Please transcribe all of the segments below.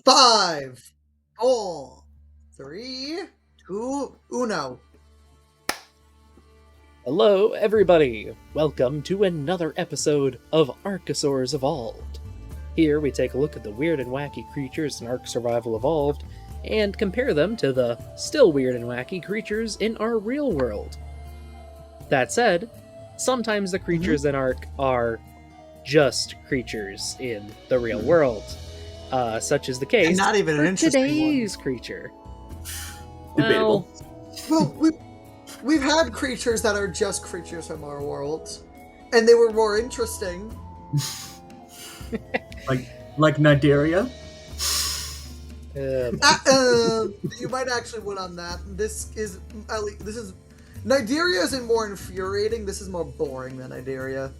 5, 4, 3, 2, 1. Hello, everybody! Welcome to another episode of Arkosaurs Evolved. Here we take a look at the weird and wacky creatures in Ark Survival Evolved and compare them to the still weird and wacky creatures in our real world. That said, sometimes the creatures in Ark are just creatures in the real world, such as the case And not even an for interesting today's creature. Debatable. Well, we've had creatures that are just creatures from our world, and they were more interesting. like Nidaria? You might actually win on that. Nidaria isn't more infuriating. This is more boring than Nidaria.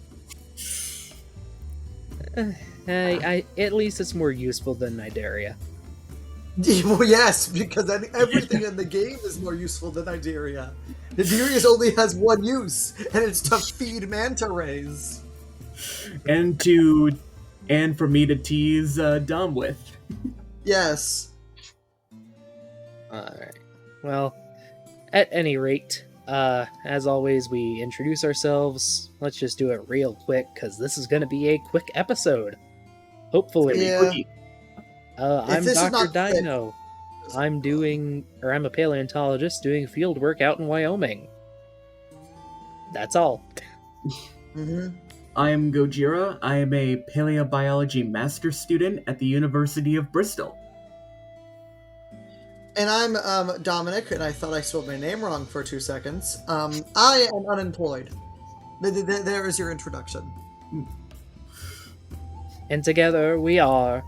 At least it's more useful than Nidaria. Well, yes, because everything in the game is more useful than Nidaria. Nidaria only has one use, and it's to feed manta rays. And for me to tease Dom with. Yes. Alright. Well, at any rate, as always, we introduce ourselves. Let's just do it real quick, because this is going to be a quick episode. Hopefully. Yeah. I'm this is Dr. not quick- Dino. I'm a paleontologist doing field work out in Wyoming. That's all. Mm-hmm. I am Gojira. I am a paleobiology master student at the University of Bristol. And I'm Dominic, and I thought I spelled my name wrong for 2 seconds. I am unemployed. There is your introduction. And together we are...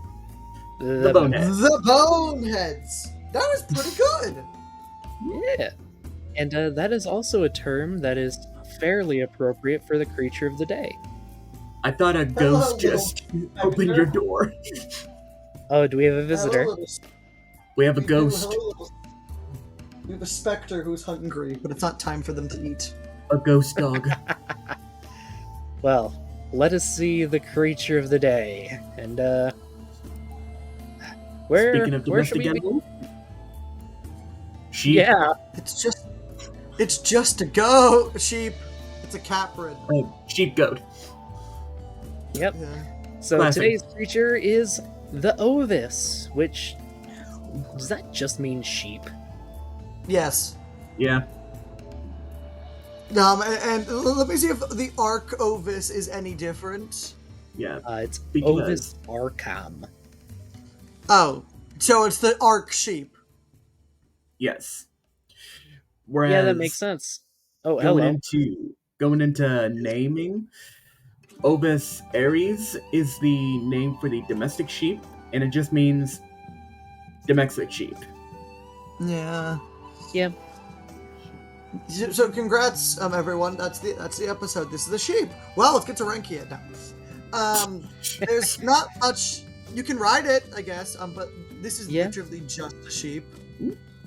The Boneheads. The Boneheads! That was pretty good! Yeah. And that is also a term that is fairly appropriate for the creature of the day. I thought a ghost just opened your door. Oh, do we have a visitor? We have a ghost. We have a specter who's hungry, but it's not time for them to eat. A ghost dog. Well, let us see the creature of the day. And, Speaking of where should domestic we be? animals, sheep. Yeah. It's just a goat. Sheep. It's a caprid. Sheep goat. Yep. Yeah. So Classic. today's creature is the Ovis, which... Does that just mean sheep? Yes. Yeah. And let me see if the Ark Ovis is any different. Yeah. It's Because- Ovis Arcam. Oh, so it's the Ark sheep. Yes. Whereas Yeah, that makes sense. Oh, going hello. going into naming, Ovis aries is the name for the domestic sheep, and it just means domestic sheep. Yeah. Yeah. So congrats, everyone. That's the episode. This is the sheep. Well, let's get to ranking it now. There's not much. You can ride it, I guess. But this is literally just a sheep.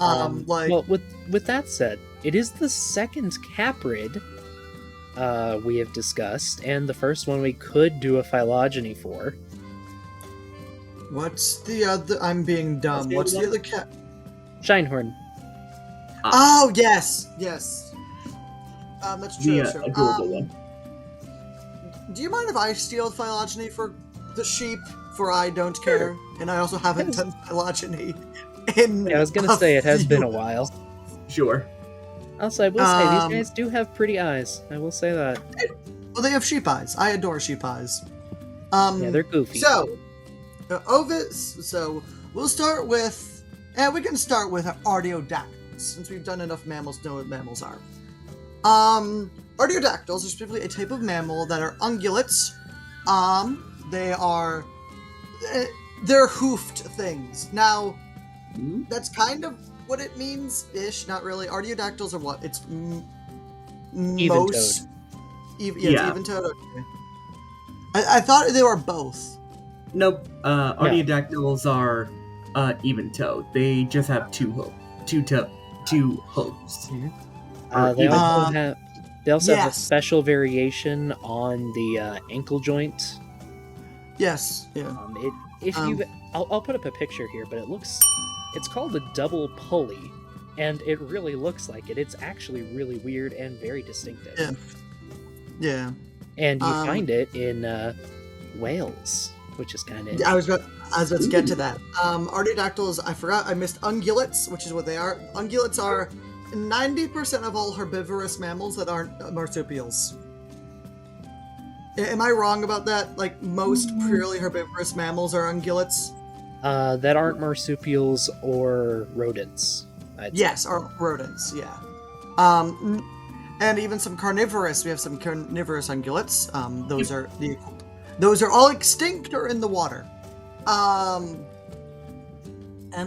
Well, with that said, it is the second caprid we have discussed, and the first one we could do a phylogeny for. What's the other? I'm being dumb. What's the other cat? Shinehorn. Oh, yes. That's true. The true. adorable one. Do you mind if I steal phylogeny for the sheep? For I don't care, and I also haven't done phylogeny. Yeah, I was gonna say it has been a while. Sure. Also, I will say these guys do have pretty eyes. I will say that. Well, they have sheep eyes. I adore sheep eyes. Yeah, they're goofy. So, Ovis. So we'll start with, and we can start with Artiodactyls, since we've done enough mammals to know what mammals are. Artiodactyls are specifically a type of mammal that are ungulates. They're hoofed things. Now, that's kind of what it means ish. Not really. Artiodactyls are what? It's Even-toed. It's Yeah. even-toed. Okay. I thought they were both. Nope. Artiodactyls are even-toed. They just have two hooves. They also have a yes. special variation on the ankle joint. Yes. Yeah. If you've I'll put up a picture here, but it's called a double pulley, and it really looks like it. It's actually really weird and very distinctive. Yeah. Yeah. And you find it in Wales, which is kind of... I was about to get to that. Artiodactyls, I forgot, I missed ungulates, which is what they are. Ungulates are 90% of all herbivorous mammals that aren't marsupials. Am I wrong about that? Like, most purely herbivorous mammals are ungulates? that aren't marsupials or rodents. Yes, or rodents, yeah. And even some carnivorous. We have some carnivorous ungulates. Those are all extinct or in the water. And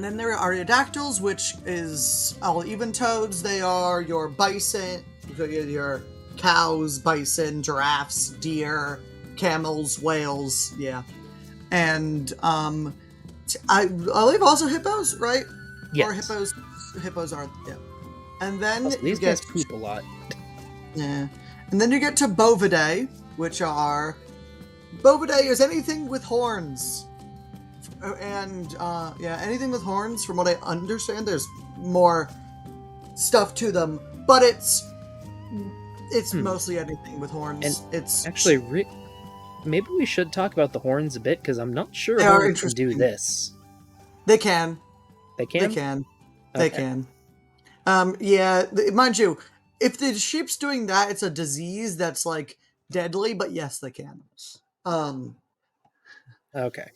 then there are artiodactyls, which is all even-toads. They are your bison, your cows, bison, giraffes, deer, camels, whales, yeah. And I believe also hippos, right? Yes. Or hippos are, yeah. And then Also, these guys poop a lot. Yeah. And then you get to bovidae, which are... Bovidae is anything with horns. And, yeah, anything with horns, from what I understand, there's more stuff to them. But it's mostly anything with horns. And it's actually, maybe we should talk about the horns a bit, because I'm not sure They how are we can interesting. do this. They can. They can? They can. Okay. They can. Yeah, mind you, if the sheep's doing that, it's a disease that's, like, deadly, but yes, they can. Okay.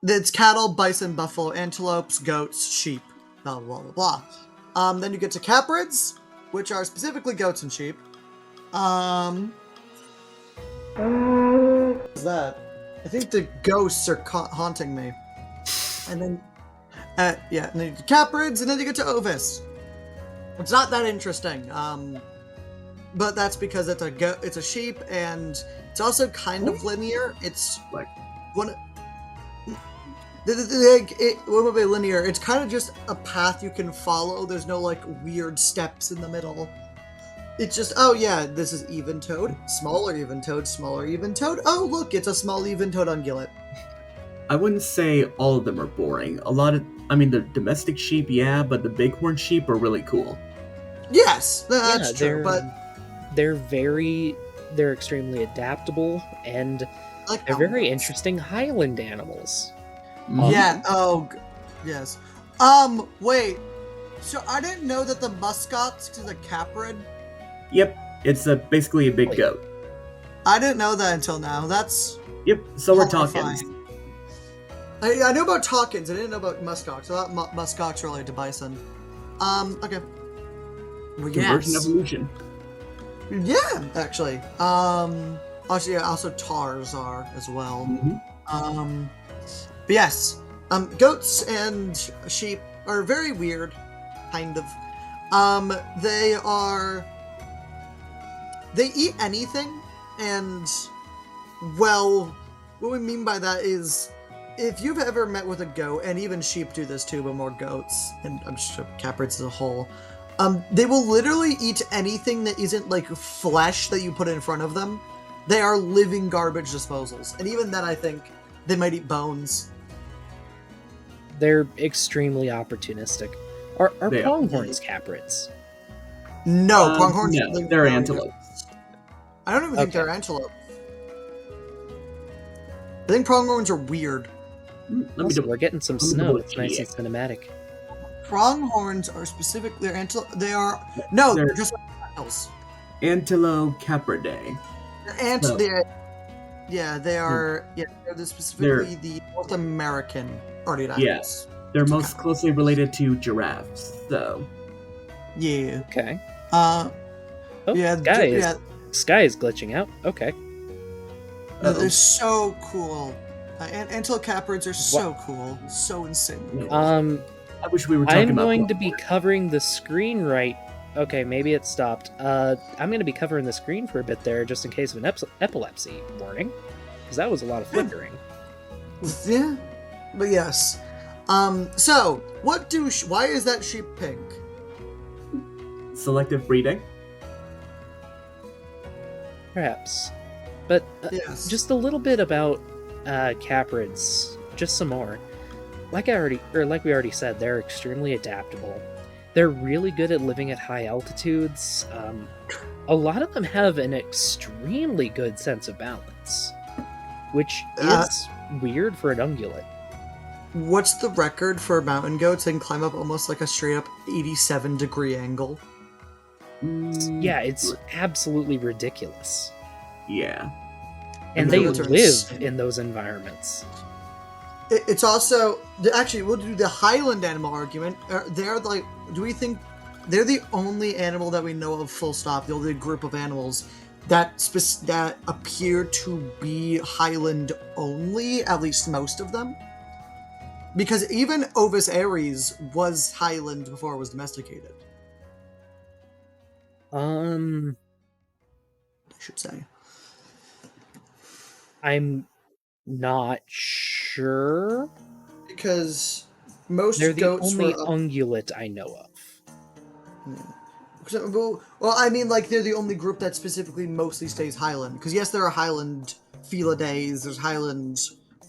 It's cattle, bison, buffalo, antelopes, goats, sheep, blah, blah, blah, blah. Then you get to caprids, which are specifically goats and sheep. What's that? I think the ghosts are haunting me. And then, yeah, and then you get to caprids, and then you get to Ovis. It's not that interesting, but that's because it's a sheep, and it's also kind of linear. It's Like, one. It won't be linear. It's kind of just a path you can follow. There's no like weird steps in the middle. It's just, oh yeah, this is even toed, smaller even toed, smaller even toed. Oh look, it's a small even toed ungulate. I wouldn't say all of them are boring. The domestic sheep, yeah, but the bighorn sheep are really cool. Yes, that's true. But they're extremely adaptable, and like they're very interesting highland animals. Yeah. Oh, yes. Wait. So I didn't know that the muskox is a caprid. Yep, it's basically a big Wait. goat. I didn't know that until now. That's Yep, so are horrifying. Talkins. I know about Talkins. I didn't know about muskox. I thought muskox related to bison. Okay. Well, Conversion yes. evolution. Yeah, actually. Also tars are as well. Mm-hmm. But yes, goats and sheep are very weird, kind of. They eat anything, and, well, what we mean by that is, if you've ever met with a goat, and even sheep do this too, but more goats, and I'm sure caprids as a whole, they will literally eat anything that isn't, like, flesh that you put in front of them. They are living garbage disposals, and even then I think they might eat bones. They're extremely opportunistic. Are They are. pronghorns caprids? No, pronghorns. No, they're antelopes. I don't even think they're antelope. I think pronghorns are weird. Also, we're getting some snow. double It's nice and check. cinematic. Pronghorns are specific. They're antelope. They are no. They're just reptiles. Antilocapridae. Yeah, they are. Yeah, they're specifically the North American artiodactyls. Yes. They're most closely related to giraffes, so. Yeah. Okay. Oh, yeah. Sky is glitching out. Okay. No, they're so cool. Antilocaprids are so cool. So insane. I wish we were talking about. I'm going to be covering the screen right. Okay, maybe it stopped. I'm going to be covering the screen for a bit there, just in case of an epilepsy warning, because that was a lot of flickering. Yeah, but yes. So why is that sheep pink? Selective breeding. Perhaps. But Yes. just a little bit about caprids. Just some more. like we already said, they're extremely adaptable. They're really good at living at high altitudes. A lot of them have an extremely good sense of balance, which is weird for an ungulate. What's the record for mountain goats? They can climb up almost like a straight up 87-degree angle. Yeah, it's absolutely ridiculous. Yeah. And they goats are live insane. in those environments. It's also actually we'll do the Highland animal argument. They're like, do we think they're the only animal that we know of? Full stop. The only group of animals that appear to be Highland only. At least most of them. Because even Ovis aries was Highland before it was domesticated. I should say. I'm not sure. Because most They're the goats only were ungulate I know of. Well, I mean, like, they're the only group that specifically mostly stays Highland. Because, yes, there are Highland Felidae, there's Highland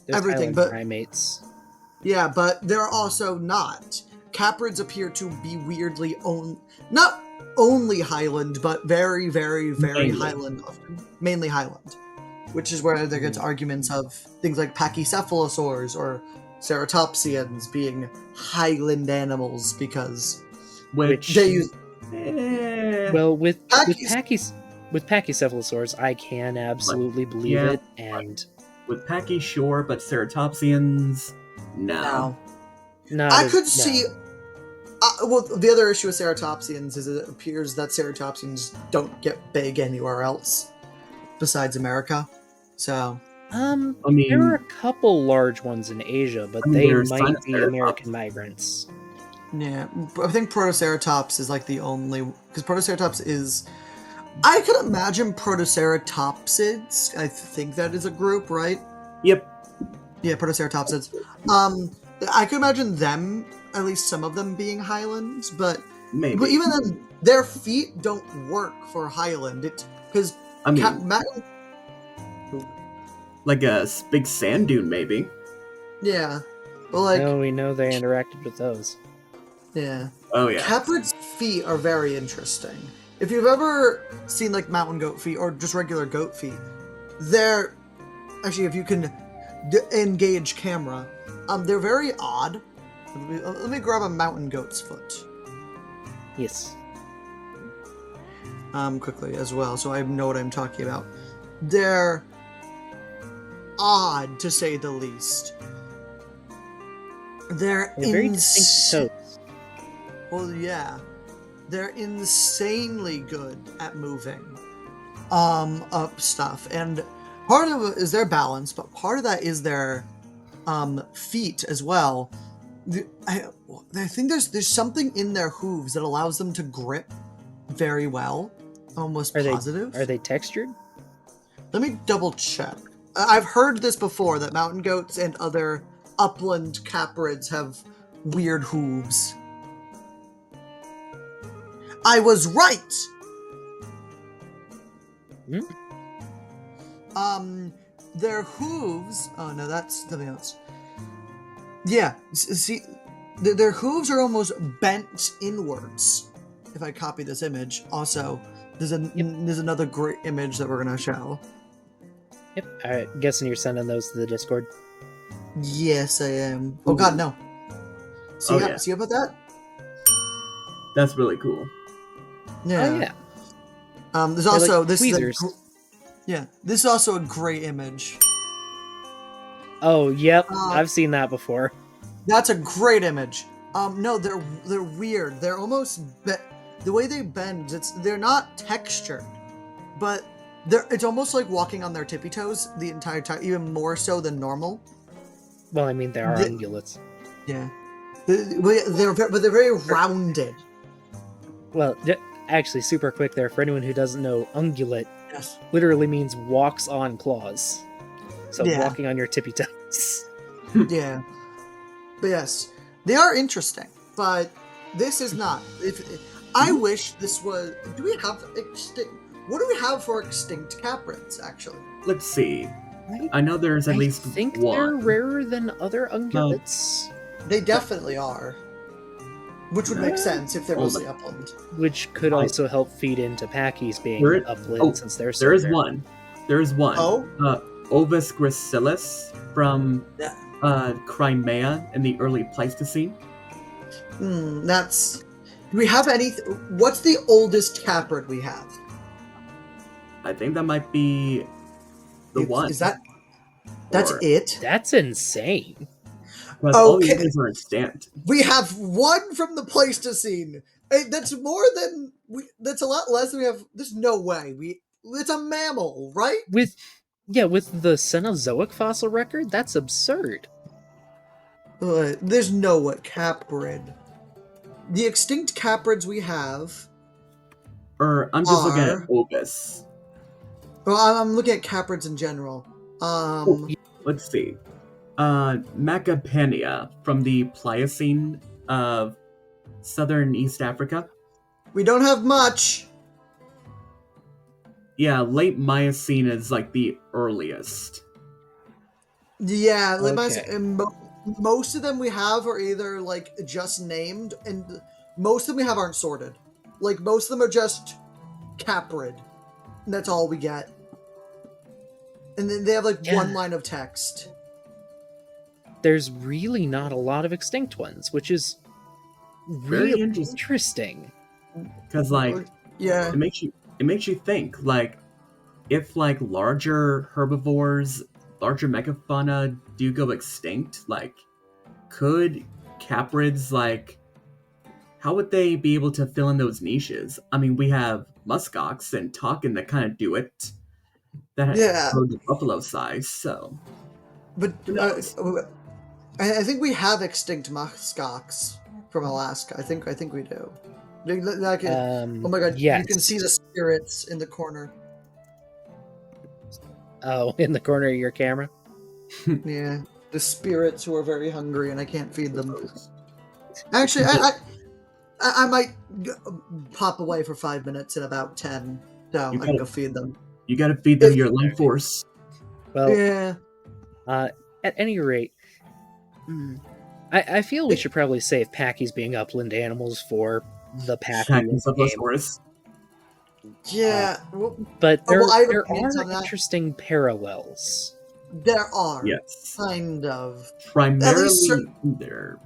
There's everything, Highland but... primates. Yeah, but there are also not. Caprids appear to be weirdly not only Highland, but very, very, very Mainly. Highland often. Mainly Highland. Which is where there gets arguments of things like Pachycephalosaurs or ceratopsians being Highland animals because Which they use... Well, with Pachys- Pachycephalosaurs, I can absolutely believe yeah. it, and with Pachy, sure, but ceratopsians, no. see... well, the other issue with ceratopsians is it appears that ceratopsians don't get big anywhere else besides America. So... I mean, there are a couple large ones in Asia, but they might be American migrants. Yeah, I think Protoceratops is like the only... Because Protoceratops is... I could imagine Protoceratopsids. I think that is a group, right? Yep. Yeah, Protoceratopsids. I could imagine them, at least some of them, being Highlands, but... Maybe. But even then, their feet don't work for Highland. Because... I mean... like a big sand dune, maybe. Yeah. Well, like... No, we know they interacted with those. Yeah. Oh, yeah. Caprids' feet are very interesting. If you've ever seen, like, mountain goat feet, or just regular goat feet, they're... Actually, if you can engage camera, they're very odd. Let me grab a mountain goat's foot. Yes. Quickly as well, so I know what I'm talking about. They're odd, to say the least. They're very distinct toes. Well, yeah. They're insanely good at moving up stuff. And part of it is their balance, but part of that is their feet as well. I think there's something in their hooves that allows them to grip very well. Almost positive. Are they textured? Let me double check. I've heard this before, that mountain goats and other upland caprids have weird hooves. I was right! Their hooves... Oh, no, that's something else. Yeah, see, their hooves are almost bent inwards. If I copy this image. Also, there's another great image that we're going to show. Yep. I'm guessing you're sending those to the Discord. Yes, I am. Oh, God, no. See about that? That's really cool. Yeah. Oh, yeah. There's also... Like this tweezers. This is also a great image. Oh, yep. I've seen that before. That's a great image. No, they're weird. They're almost... the way they bend, they're not textured. But it's almost like walking on their tippy toes the entire time, even more so than normal. Well, I mean, they are ungulates. Yeah. They're very rounded. Well, actually, super quick there, for anyone who doesn't know, ungulate Yes. literally means walks on claws. So Yeah. walking on your tippy toes. Yeah. But yes, they are interesting, but this is not. I wish this was... Do we have extinct... What do we have for extinct caprids, actually? Let's see. I know there's at least I think one. they're rarer than other ungulates. They definitely are. Which would make sense if they're Hold mostly upland. Which could also help feed into Pachy's being There- upland since they're so There is rare. one. There is one. Oh? Ovis gracilis from Yeah. Crimea in the early Pleistocene. That's... Do we have any... What's the oldest caprid we have? I think that might be the one. Is that... That's Or- it? That's insane. Because all the Okay. others are extant. We have one from the Pleistocene. That's more than... That's a lot less than we have... There's no way. It's a mammal, right? With the Cenozoic fossil record, that's absurd. There's no way. Caprid. The extinct caprids we have... Or I'm just looking Are- at Ovis. Well, I'm looking at caprids in general. Let's see. Macapania from the Pliocene of southern East Africa. We don't have much. Yeah, late Miocene is like the earliest. Yeah, Okay. and most of them we have are either like just named, and most of them we have aren't sorted. Like most of them are just caprid. And that's all we get. And then they have like Yeah. one line of text. There's really not a lot of extinct ones, which is Very really interesting. interesting. Because like Yeah. it makes you think, like, if like larger herbivores, larger megafauna do go extinct, like, could caprids, like, how would they be able to fill in those niches? I mean, we have muskox and takin that kind of do it, that Yeah. grow to buffalo size. So But Who knows? I think we have extinct muskox from Alaska. I think we do. Like, oh my god! Yes. You can see the spirits in the corner. Oh, in the corner of your camera? Yeah, the spirits who are very hungry, and I can't feed them. Actually, I might pop away for 5 minutes in about 10, so You I can gotta- go feed them. you got to feed them your life force. Well, Yeah. at any rate, I feel we should probably save Pachy's being upland animals for the Pachy game. Pachycephalosaurus. Yeah, well, But there, well, I have there opinions on are that. interesting parallels. there are. Yes. Kind of. Primarily, cer- they're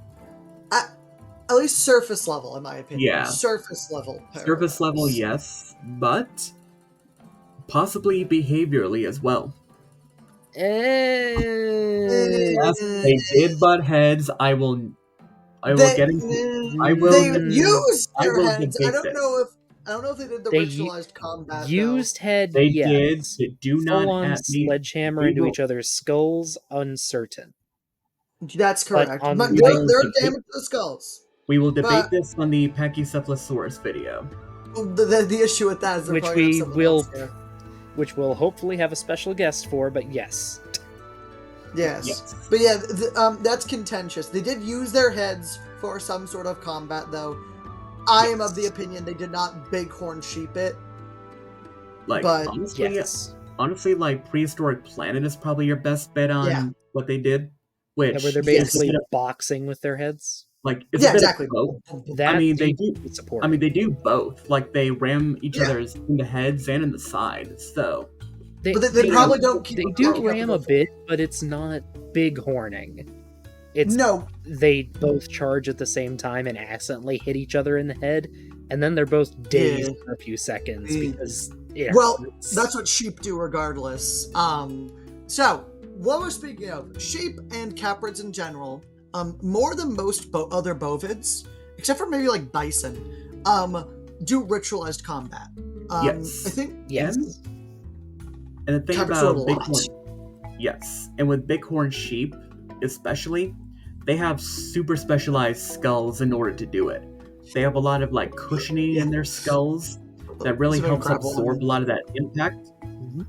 At least surface level, in my opinion. Yeah. Surface level. surface level, parallels. yes, but possibly behaviorally as well. Yes, they did butt heads. I will get into. I will. They Mm, used I their will heads. I debate don't this. know if they did the They ritualized combat. Used head, They yes. did. They do not Full-on at me. sledgehammer we into will- each other's skulls, uncertain. though. That's But correct. on But the- they're damage to the skulls. We will debate but- this on the Pachycephalosaurus video. The issue with that is they're Which probably we have something will- else there. Which we'll hopefully have a special guest for, but yes. Yes. Yes. But yeah, that's contentious. They did use their heads for some sort of combat, though. I am of the opinion they did not bighorn sheep it. Like But- Yes. honestly, like Prehistoric Planet is probably your best bet on Yeah. what they did. Which Where they're is a basically bit of- boxing with their heads. like it's Yeah, a bit exactly. of both. That I mean, they deeply do. supported. I mean, they do both. Like they ram each Yeah. other's in the heads and in the sides. So But they probably don't keep They them do broken up ram to a go bit, but it's not big horning. It's No, they both charge at the same time and accidentally hit each other in the head, and then they're both dazed Yeah. for a few seconds Yeah. because it well, hurts. that's what sheep do regardless. So, what we're speaking of, sheep and caprids in general, more than most other bovids, except for maybe like bison, do ritualized combat. Yes. I think yes. and the thing Caprids do it a about lot. bighorn, yes, and with bighorn sheep especially, they have super specialized skulls in order to do it. They have a lot of like cushioning in their skulls that really It's helps incredible. absorb a lot of that impact, Mhm.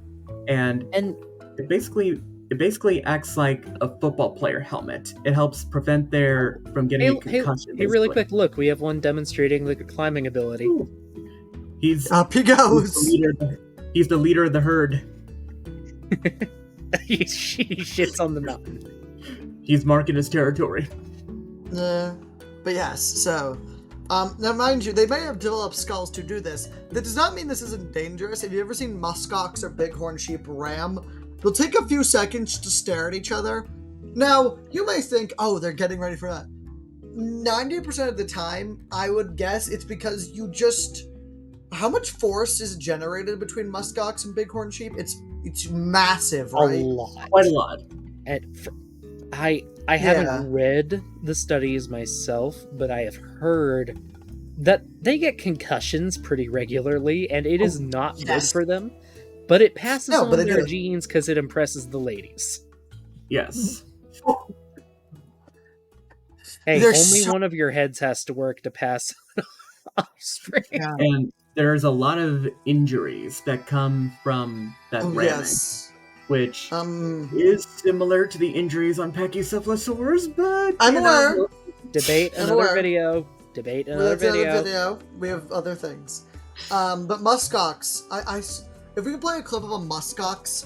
and And it basically acts like a football player helmet. It helps prevent their from getting a concussion. hey, really basically. quick, look, we have one demonstrating the climbing ability. He's Up he he's goes. the leader. He's the leader of the herd. He shits on the mountain. He's marking his territory. But yes, so now mind you, they may have developed skulls to do this. That does not mean this isn't dangerous. Have you ever seen muskox or bighorn sheep ram? They'll take a few seconds to stare at each other. Now, you may think, oh, they're getting ready for that. 90% of the time, I would guess it's because you just... How much force is generated between muskox and bighorn sheep? It's massive, right? A lot. Quite a lot. I haven't read the studies myself, but I have heard that they get concussions pretty regularly, and it is not good for them. But it passes on their genes because it impresses the ladies. Yes. Hey, only one of your heads has to work to pass offspring. Yeah. And there's a lot of injuries that come from that ramming, which is similar to the injuries on Pachycephalosaurs, but I'm aware. Debate another video. Debate another video. We have other things. But muskox, if we can play a clip of a muskox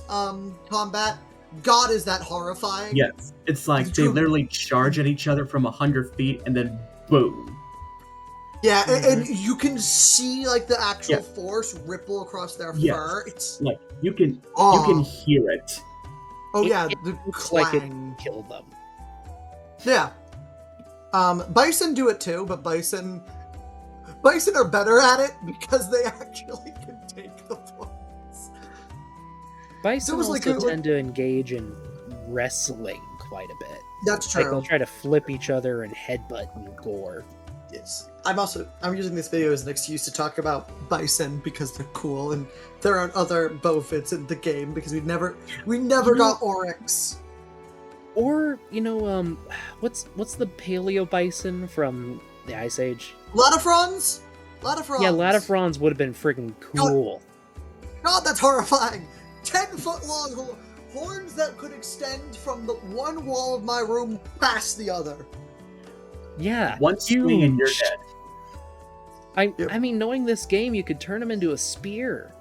combat, God, is that horrifying? Yes, it's like they literally charge at each other from 100 feet and then boom. Yeah, and you can see like the actual force ripple across their fur. It's like you can hear it. Oh yeah, it the looks clang. Like it killed them. Yeah. Bison do it too, but bison are better at it because they actually can take the force. Bison also tend to engage in wrestling quite a bit. That's true. Like they'll try to flip each other and headbutt and gore. Yes. I'm using this video as an excuse to talk about bison because they're cool, and there are other bovids in the game because we never got oryx. Or, what's the paleo bison from the Ice Age? Latafrons? Yeah, Latafrons would have been freaking cool. God, that's horrifying. 10-foot long horns that could extend from the one wall of my room past the other. Yeah, one swing and you're dead. I mean, knowing this game, you could turn them into a spear.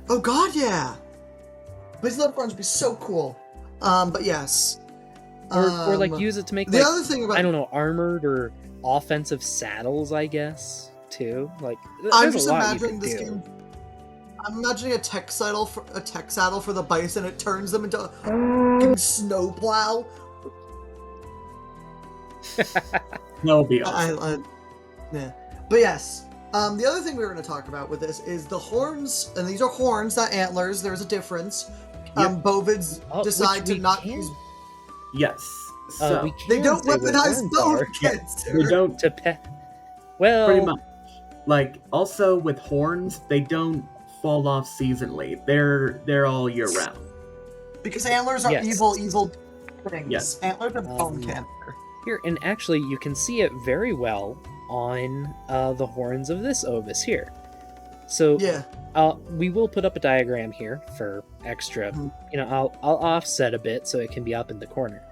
Oh God, yeah. These Latafrons would be so cool. But yes. Or like use it to make the other thing about, I don't know, armored or offensive saddles, I guess, too. Like I'm just imagining this game. I'm imagining a tech saddle for the bison. It turns them into a snowplow. That would be awesome. Yeah. But yes, the other thing we were going to talk about with this is the horns, and these are horns, not antlers. There's a difference. Bovids decide to not use. Yes. So they don't weaponize bone cancer. They don't. Well, pretty much. Like also with horns, they don't fall off seasonally. They're all year round. Because antlers are evil things. Yes. Antlers are bone cancer. Here, and actually, you can see it very well on the horns of this Ovis here. So, we will put up a diagram here for extra. I'll offset a bit so it can be up in the corner.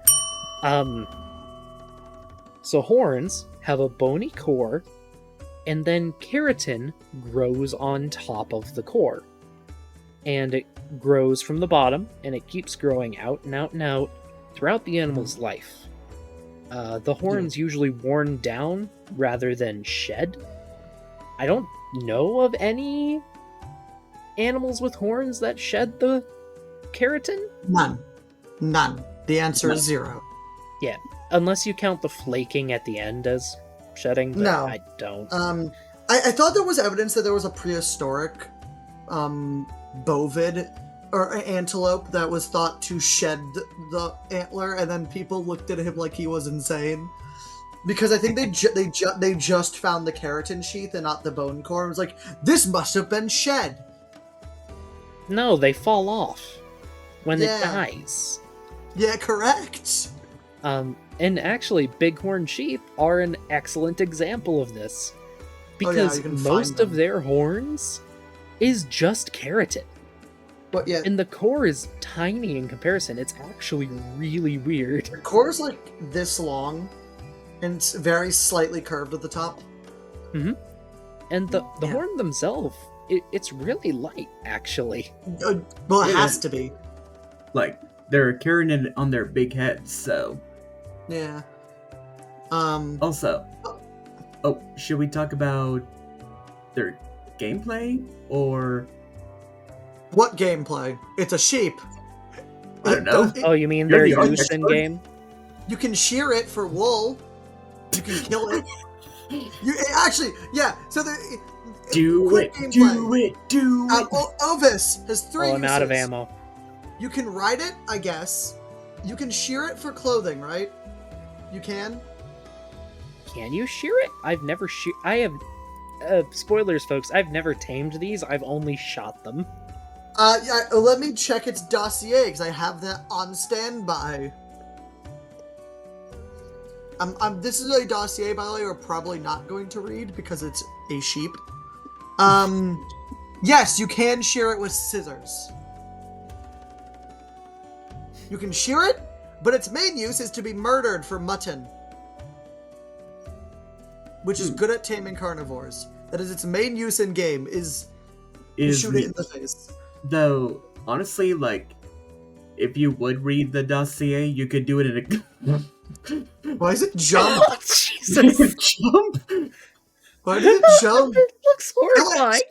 So horns have a bony core, and then keratin grows on top of the core. And it grows from the bottom, and it keeps growing out and out and out throughout the animal's life. The horn's usually worn down rather than shed. I don't know of any animals with horns that shed the keratin. None. The answer is 0. Yeah, unless you count the flaking at the end as shedding, but no. I don't. I thought there was evidence that there was a prehistoric bovid or antelope that was thought to shed the antler, and then people looked at him like he was insane. Because I think they just found the keratin sheath and not the bone core. It was like, this must have been shed. No, they fall off when it dies. Yeah, correct. And actually, bighorn sheep are an excellent example of this. Because most of their horns is just keratin. But yeah. And the core is tiny in comparison. It's actually really weird. The core is like this long, and it's very slightly curved at the top. Mm-hmm. And the horn themselves, it's really light, actually. Well, it has to be. Like, they're carrying it on their big heads, so Yeah. Also, should we talk about their gameplay or What gameplay? It's a sheep. I don't know. Oh, you mean You're their the art use in expert. game? You can shear it for wool. You can kill it. Actually, yeah. So Do quick it, gameplay. do it. Ovis has 3 Oh, uses. I'm out of ammo. You can ride it, I guess. You can shear it for clothing, right? You can. Can you shear it? I've never I have. Spoilers, folks. I've never tamed these. I've only shot them. Yeah, let me check its dossier because I have that on standby. This is a dossier, by the way, we're probably not going to read because it's a sheep. Yes, you can shear it with scissors. You can shear it, but its main use is to be murdered for mutton. Which is good at taming carnivores. That is its main use in game, is shoot it in the face. Though, honestly, like, if you would read the dossier, you could do it in a... Why does it jump? Oh, Jesus! Jump? Why does it jump? It looks horrifying.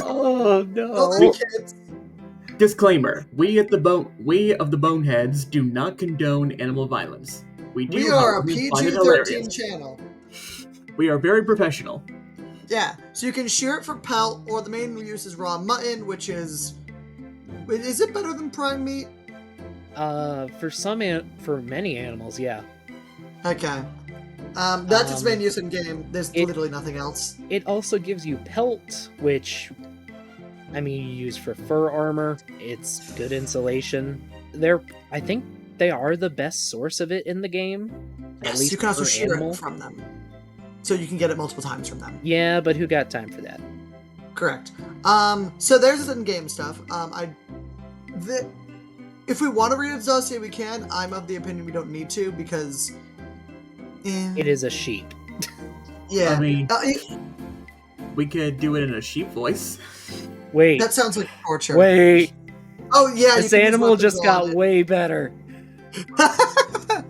Oh no! Oh, kids. Disclaimer: We of the Boneheads do not condone animal violence. We are a however, find it PG-13 hilarious. channel. We are very professional. Yeah, so you can shear it for pelt, or the main use is raw mutton, which is... Wait, is it better than prime meat? For many animals, yeah. Okay. That's its main use in game. There's literally nothing else. It also gives you pelt, which, I mean, you use for fur armor. It's good insulation. I think they are the best source of it in the game. At Yes, least you can also per shear animal. it from them. So you can get it multiple times from them. Yeah, but who got time for that? Correct. So there's in-game stuff. If we want to read its dossier, we can. I'm of the opinion we don't need to, because... It is a sheep. Yeah. I mean, we could do it in a sheep voice. Wait. That sounds like torture. Wait. Oh, yeah. This you can use animal weapons just got on it. way better.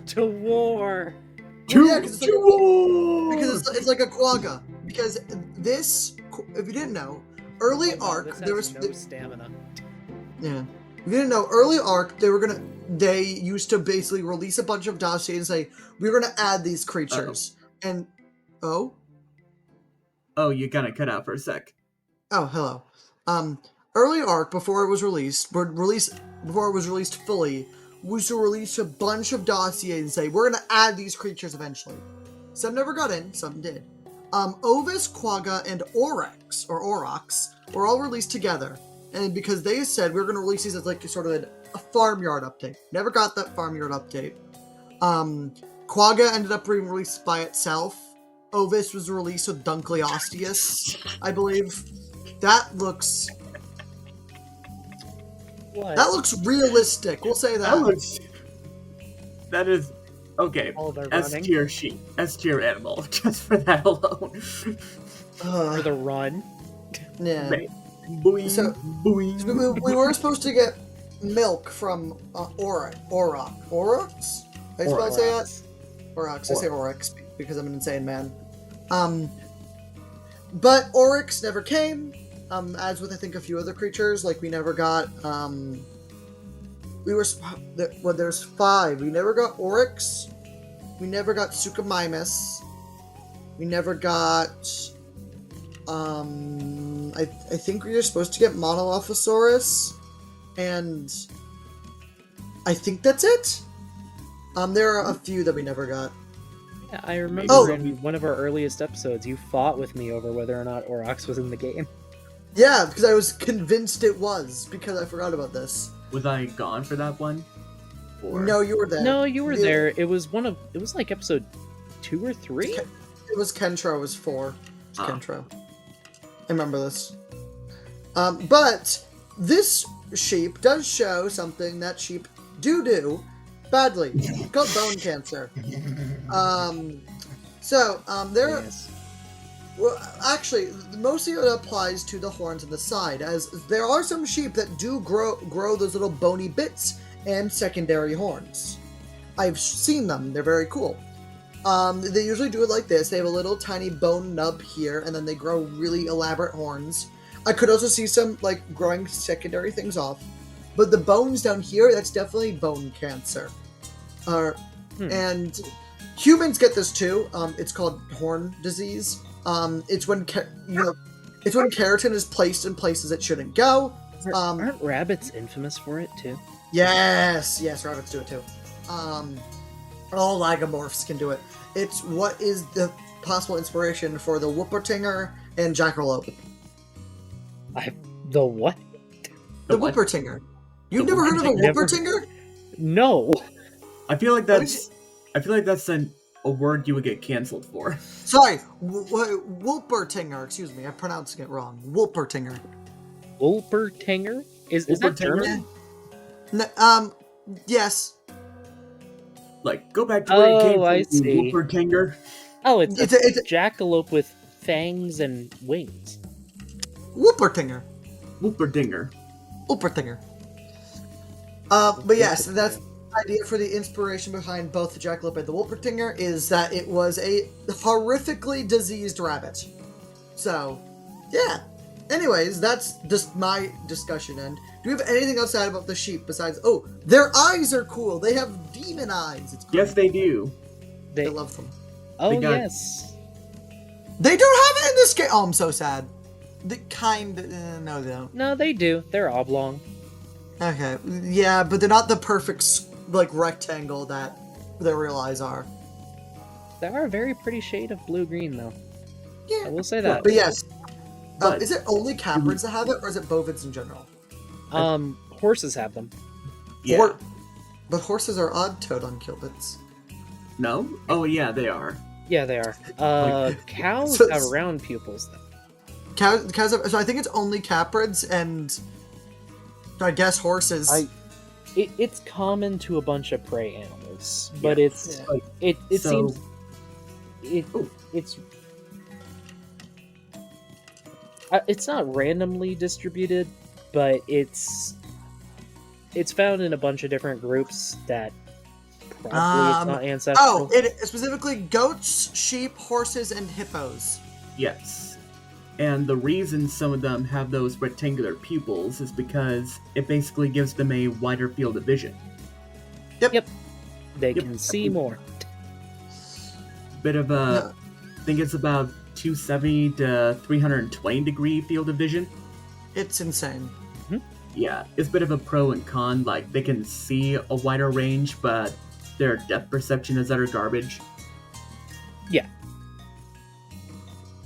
To war. Yeah, because it's like a quagga. Because this, if you didn't know, early Ark, This there has was no stamina. yeah. If you didn't know, early Ark, they used to basically release a bunch of dossiers and say, we're gonna add these creatures. And Oh, you kind of cut out for a sec. oh, hello. Early Ark, before it was released fully, was to release a bunch of dossiers and say, we're gonna add these creatures eventually. Some never got in, some did. Ovis, Quagga, and Oryx, or Aurochs, were all released together. And because they said we were gonna release these as like sort of a farmyard update. Never got that farmyard update. Quagga ended up being released by itself. Ovis was released with Dunkleosteus, I believe. That looks realistic. We'll say that. That is okay. Oh, they're S running. tier sheep, S tier animal, just for that alone. For the run. Yeah. Right. Boing, So- boing. We were supposed to get milk from Aurochs. I supposed to say that? Aurochs. I say Oryx because I'm an insane man. But Oryx never came. As with I think a few other creatures, like we never got. There's 5. We never got Oryx. We never got Suchomimus. We never got. I think we were supposed to get Monolophosaurus, and I think that's it. There are a few that we never got. Yeah, I remember in one of our earliest episodes, you fought with me over whether or not Aurochs was in the game. Yeah, because I was convinced it was, because I forgot about this. Was I gone for that one? Or... No, you were there. No, you were there. It was like episode 2 or 3? It was Kentro, it was 4. It was Kentro. I remember this. But this sheep does show something that sheep do badly. It's called bone cancer. There Yes. Well, actually, mostly it applies to the horns on the side, as there are some sheep that do grow those little bony bits and secondary horns. I've seen them; they're very cool. They usually do it like this: they have a little tiny bone nub here, and then they grow really elaborate horns. I could also see some like growing secondary things off, but the bones down here—that's definitely bone cancer. And humans get this too. It's called horn disease. It's when it's when keratin is placed in places it shouldn't go. Aren't rabbits infamous for it too? Yes, rabbits do it too. All lagomorphs can do it. It's what is the possible inspiration for the Whoopertinger and Jackalope. The what? The what? Whoopertinger. You've never heard of a Whoopertinger? No. I feel like that's a word you would get canceled for. Sorry, Whoopertinger. Excuse me, I'm pronouncing it wrong. Whoopertinger. Whoopertinger? Is that German? Yes. Like, go back to where you came from, I you see. Whoopertinger. Oh, it's It's a a jackalope with fangs and wings. Whoopertinger. Whooperdinger. Whoopertinger. But yes, that's the idea for the inspiration behind both the jackalope and the Whoopertinger is that it was a horrifically diseased rabbit. So, yeah. Anyways, that's just my discussion end. Do we have anything else to add about the sheep besides, oh, their eyes are cool. They have demon eyes. It's great. Yes, they do. I love them. Oh, They got- yes. They don't have it in this game. Oh, I'm so sad. No, they don't. No, they do. They're oblong. Okay, yeah, but they're not the perfect, like, rectangle that their real eyes are. They are a very pretty shade of blue-green, though. Yeah. I will say that. But yes. But- Is it only caprids that have it, or is it bovids in general? Horses have them. Yeah. But horses are odd-toed on kilbits. No? Oh, yeah, they are. Yeah, they are. Cows So- have round pupils, though. Cows have, so I think it's only caprids and I guess horses. It's common to a bunch of prey animals, but Yeah. it's Yeah. it So- seems it's not randomly distributed, but it's found in a bunch of different groups that probably it's not ancestral. Oh, it specifically goats, sheep, horses, and hippos. Yes. And the reason some of them have those rectangular pupils is because it basically gives them a wider field of vision. They can see more. Bit of a, No. I think it's about 270 to 320 degree field of vision. It's insane. Yeah, it's a bit of a pro and con. Like, they can see a wider range, but their depth perception is utter garbage.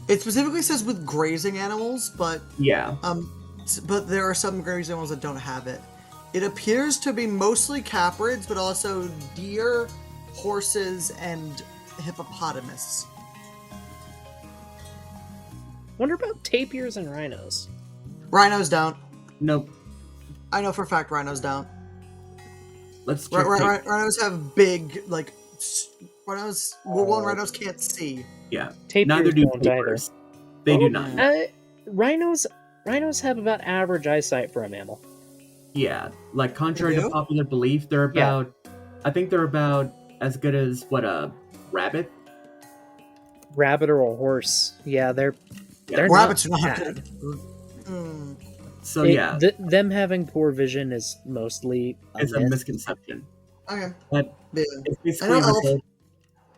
It specifically says with grazing animals, but Yeah. but there are some grazing animals that don't have it. It appears to be mostly caprids, but also deer, horses, and hippopotamus. Wonder about tapirs and rhinos. Rhinos don't. Nope. I know for a fact rhinos don't. Let's check. Rhinos have big, like, rhinos. Well, one, rhinos can't see. Yeah. Tapirs Neither do don't either. tapirs. They do not. Rhinos have about average eyesight for a mammal. Yeah. Like, contrary They to do? popular belief, they're about. I think they're about as good as what a rabbit. Rabbit or a horse. Yeah, they're Rabbits are not not bad. good. Mm. So yeah, them having poor vision is mostly it's a myth. misconception. Okay. But Yeah. it's I basically a know result,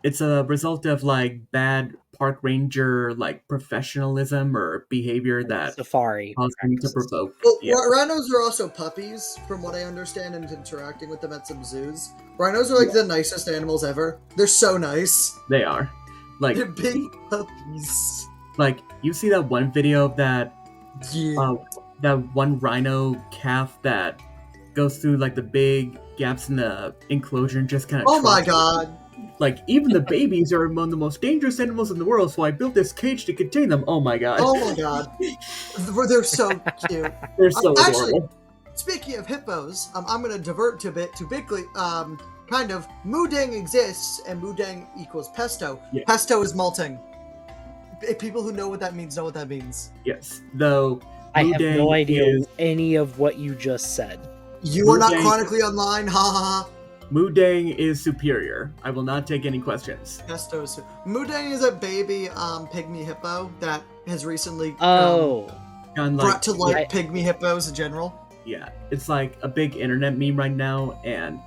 it's a result of like bad park ranger like professionalism or behavior that Safari caused them to practices. provoke. Well, Yeah. rhinos are also puppies, from what I understand, and interacting with them at some zoos. Rhinos are like the nicest animals ever. They're so nice. They are. Like They're big puppies. you see that one video of that Yeah. that one rhino calf that goes through like the big gaps in the enclosure and just kind of Oh my god. like even the babies are among the most dangerous animals in the world, so I built this cage to contain them. Oh my god. Oh my god. They're so cute. They're so Actually, adorable. Speaking of hippos, I'm going to divert a bit to bigly, kind of, Mudang exists, and Mudang equals pesto. Yeah. Pesto is malting. people who know what that means know what that means. Yes, though. I have no Mudang idea is- any of what you just said. You are not Mudang- chronically online, ha ha ha. Mudang is superior. I will not take any questions. Pestos. Mudang is a baby pygmy hippo that has recently Oh, Kind of brought to light I- pygmy hippos in general. yeah, it's like a big internet meme right now, and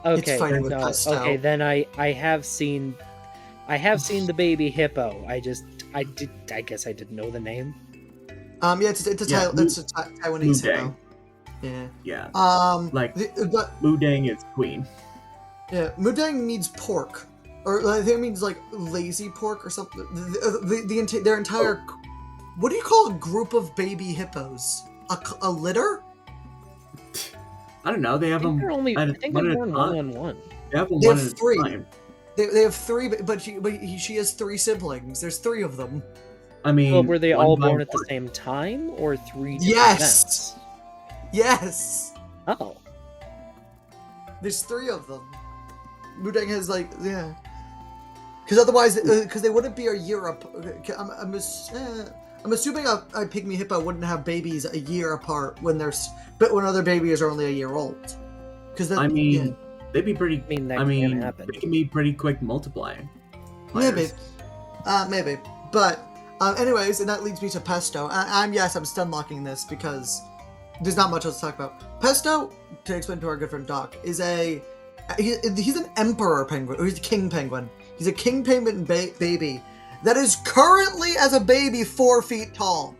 okay. fighting with No, pesto. okay, then I have seen the baby hippo. I guess I didn't know the name. Yeah, it's a Yeah, Taiwanese Mudang. hippo. Yeah. yeah, like But Mudang is queen. yeah, Mudang needs pork, or I think it means like lazy pork or something. Their entire, what do you call a group of baby hippos? A litter? I don't know. They I have think them. they're only. I think they're born one on one. They have them They one have at a three. time. They have three, but she has three siblings. There's three of them. I mean, Well, were they one all by born at the one. same time or three different Yes! Yes! events? Oh. There's three of them. Mudang has yeah. Because otherwise, because they wouldn't be a year I'm assuming a pygmy hippo wouldn't have babies a year apart when other babies are only a year old. Because I mean, they'd be pretty. I mean, that I can mean, happen. they can be pretty quick multiplying. maybe, but anyways, and that leads me to Pesto. I'm stun locking this because there's not much else to talk about. Pesto, to explain to our good friend Doc, is he's an emperor penguin, or he's a king penguin. He's a king penguin baby that is currently, as a baby, 4 feet tall.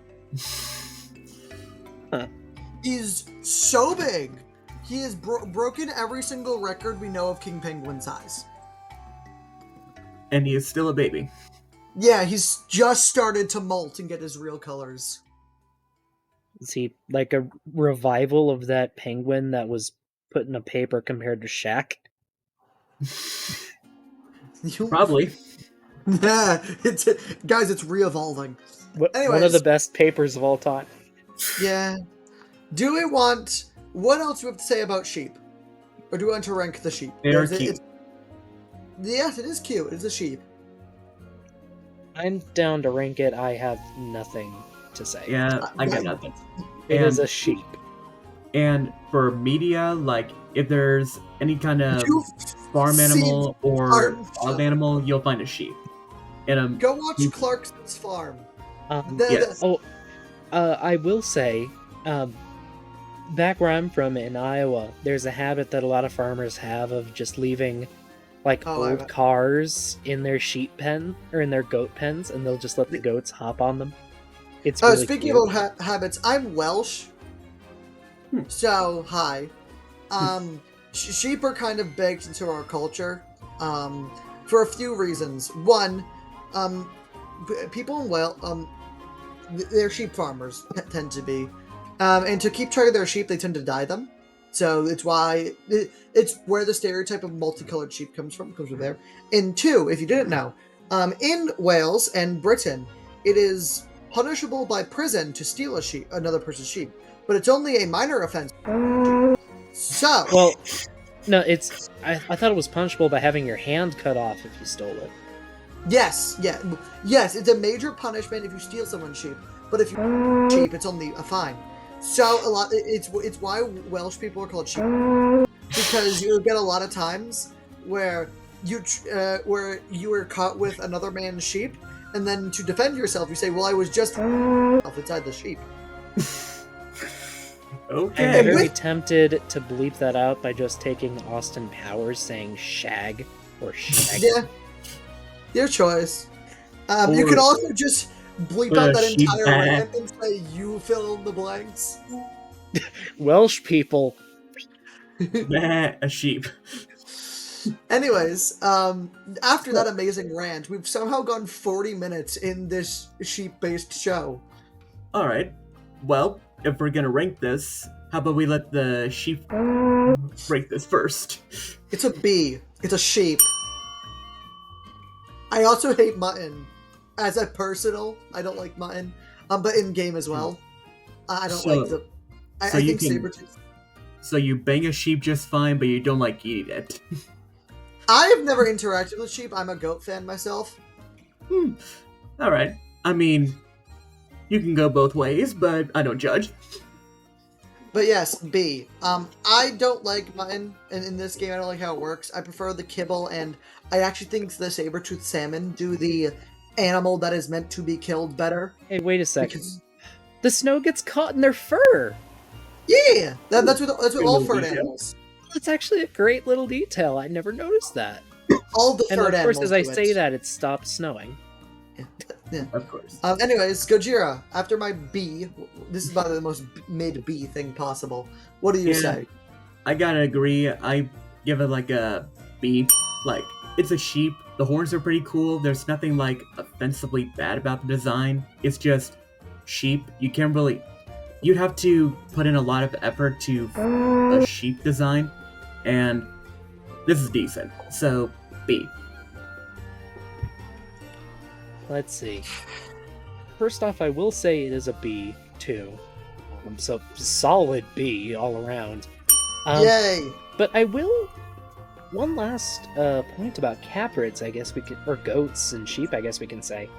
Huh. He's so big. He has broken every single record we know of king penguin size. And he is still a baby. Yeah, he's just started to molt and get his real colors. Is he like a revival of that penguin that was put in a paper compared to Shaq? Probably. Yeah, it's re-evolving. One of Anyways. the best papers of all time. Yeah. What else do we have to say about sheep? Or do we want to rank the sheep? They are cute. Yes, it is cute. It's a sheep. I'm down to rank it. I have nothing to say. Yeah, I got nothing. It is And- a sheep. And for media, like if there's any kind of You've farm animal or farm wild stuff. animal, you'll find a sheep. And Go watch You- Clarkson's Farm. Yes. I will say, back where I'm from in Iowa, there's a habit that a lot of farmers have of just leaving like old cars in their sheep pen or in their goat pens, and they'll just let the goats hop on them. It's really Speaking cute. of habits, I'm Welsh. So, hi. Sheep are kind of baked into our culture for a few reasons. One, people in Wales, they're sheep farmers, tend to be. And to keep track of their sheep, they tend to dye them. So it's why it's where the stereotype of multicolored sheep comes from there. And two, if you didn't know, in Wales and Britain, it is punishable by prison to steal another person's sheep, but it's only a minor offense. So, Well, no, I thought it was punishable by having your hand cut off if you stole it. yes, it's a major punishment if you steal someone's sheep, but if you sheep, it's only a fine. So it's why Welsh people are called sheep, because you get a lot of times where you were caught with another man's sheep, and then to defend yourself, you say, "Well, I was just inside the sheep." I'm okay. very tempted to bleep that out by just taking Austin Powers saying shag or shag. Yeah, your choice. You Or- could also just bleep Or out a that sheep entire bag. rant and say you fill in the blanks. Welsh people. Nah, a sheep. Anyways, after that amazing rant, we've somehow gone 40 minutes in this sheep-based show. All right. Well, if we're gonna rank this, how about we let the sheep rank this first? It's a B. It's a sheep. I also hate mutton. As a personal, I don't like mutton. But in game as well. I don't like the. I so you think can- saber-tooth. So you bang a sheep just fine, but you don't like eating it. I have never interacted with sheep. I'm a goat fan myself. All right. I mean, you can go both ways, but I don't judge. But yes, B. I don't like mutton, and in this game I don't like how it works. I prefer the kibble, and I actually think the saber-toothed salmon do the animal that is meant to be killed better. Hey, wait a second. Because, The snow gets caught in their fur! yeah! That's with all Good furred detail. animals. That's actually a great little detail. I never noticed that. All the And furred of course, animals as I do say it. that, it stopped snowing. Yeah. Of course. Anyways, Gojira, after my B, this is about the most mid-B thing possible. What do you Yeah. say? I gotta agree. I give it like a B. Like, it's a sheep. The horns are pretty cool. There's nothing like offensively bad about the design. It's just sheep. You can't really. You'd have to put in a lot of effort to a sheep design, and this is decent. So B. Let's see. First off, I will say it is a B, too. So, solid B all around. Yay! But I will... One last point about caprids, I guess we could... Or goats and sheep, I guess we can say.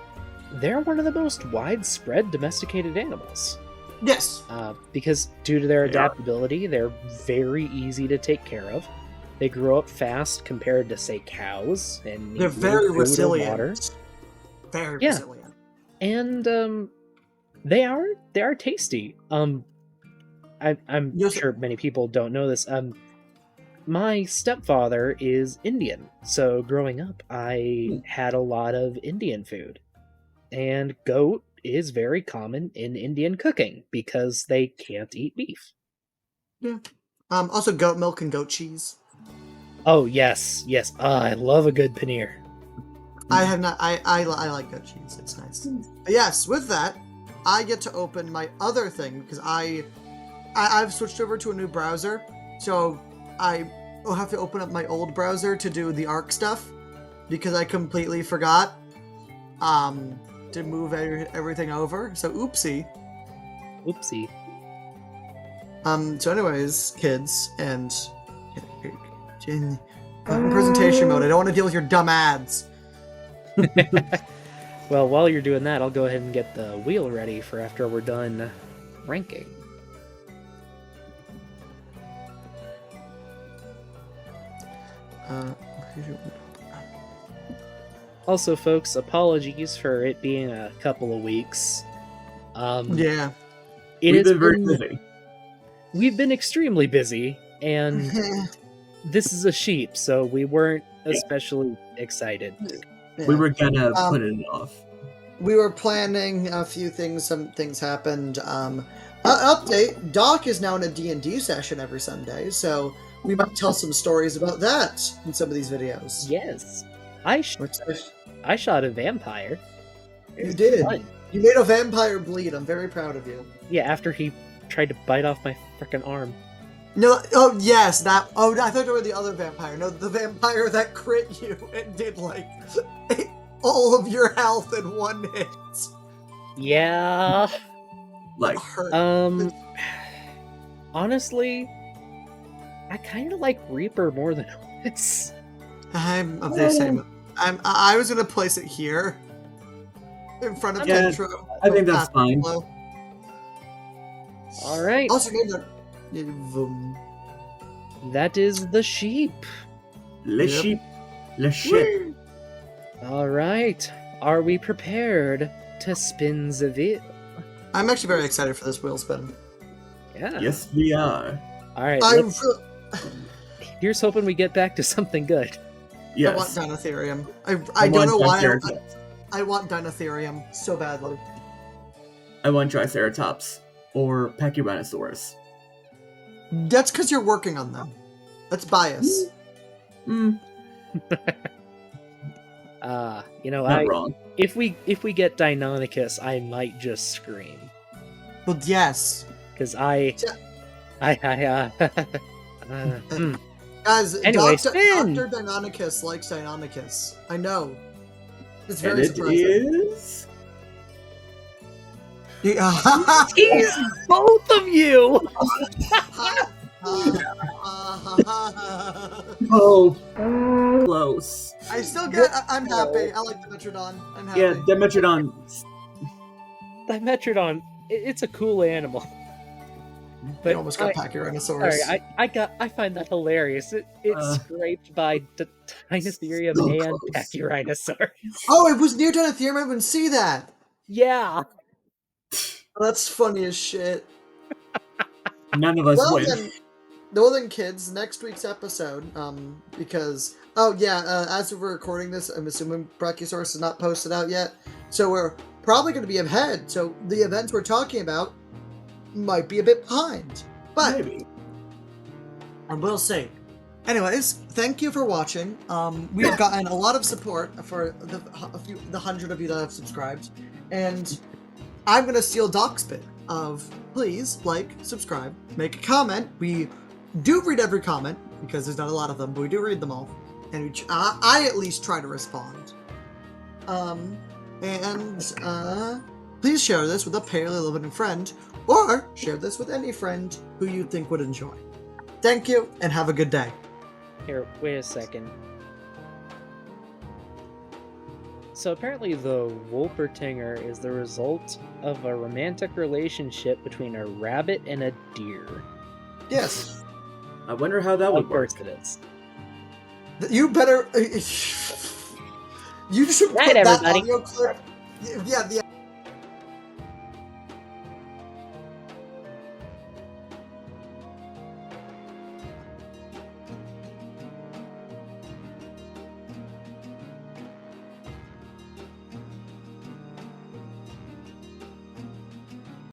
They're one of the most widespread domesticated animals. Yes! Because due to their They are. adaptability, they're very easy to take care of. They grow up fast compared to, say, cows. And They're need very little food or water. resilient. Very Yeah. resilient. And they are tasty. I'm Yes. sure many people don't know this. My stepfather is Indian, so growing up I had a lot of Indian food. And goat is very common in Indian cooking because they can't eat beef. Also goat milk and goat cheese. Oh yes. I love a good paneer. I have not. I like goat cheese. It's nice. But yes, with that, I get to open my other thing because I've switched over to a new browser, so I will have to open up my old browser to do the Ark stuff because I completely forgot to move everything over. So oopsie. Oopsie. So anyways, kids, and in presentation mode. I don't want to deal with your dumb ads. Well, while you're doing that, I'll go ahead and get the wheel ready for after we're done ranking. Also, folks, apologies for it being a couple of weeks. Yeah. We've been very busy. We've been extremely busy, and this is a sheep, so we weren't especially excited. Yeah. We were gonna put it off. We were planning a few things. Some things happened. Update: Doc is now in a D&D session every Sunday, so we might tell some stories about that in some of these videos. Yes, I shot a vampire. You did. Fun. You made a vampire bleed. I'm very proud of you. Yeah, after he tried to bite off my frickin' arm. No, oh yes, that. Oh, I thought you were the other vampire. No, the vampire that crit you and did like all of your health in one hit. Yeah. Like, Hurt. Honestly, I kind of like Reaper more than Ovis. I'm of the same. I was gonna place it here, in front of Yeah, intro. I think that's fine. Below. All right, Also, maybe that. Vroom. that is the sheep. le Yep. sheep, le ship. All right, are we prepared to spin the wheel? I'm actually very excited for this wheel spin. Yeah. Yes, we are. All right. I'm. Here's hoping we get back to something good. Yes. I want Dinotherium. I don't know why. Triceratops. I want Dinotherium so badly. I want Triceratops or Pachyrhinosaurus. That's because you're working on them. That's bias. Mm, not wrong. if we get Deinonychus, I might just scream Well, yes. because Guys, Anyway, Dr. spin! Dr. Deinonychus likes Deinonychus. I know. It's And very it surprising. is. Tease both of you. Oh, close. I still get. I'm happy. I like the Metrodon. I'm happy. Yeah, Dimetrodon Dimetrodon, it's a cool animal. They almost got Pachyrhinosaurus. Sorry, I find that hilarious. It's scraped by Dinotherium So and close. Pachyrhinosaurus. Oh, it was near Dinotherium. I didn't see that. Yeah. That's funny as shit. None of us Well then, kids, next week's episode, because as we're recording this, I'm assuming Brachiosaurus is not posted out yet, so we're probably going to be ahead. So the events we're talking about might be a bit behind, but Maybe. and we'll see. Anyways, thank you for watching. We've gotten a lot of support for the 100 of you that have subscribed, and I'm gonna steal Doc's bit of please like, subscribe, make a comment. We do read every comment because there's not a lot of them, but we do read them all, and I at least try to respond. Please share this with a paleo-loving friend, or share this with any friend who you think would enjoy. Thank you, and have a good day. Here, wait a second. So apparently the Wolpertinger is the result of a romantic relationship between a rabbit and a deer. Yes. I wonder how that would Of work. course it is. You better... You should Night, put that everybody. audio clip... Yeah, the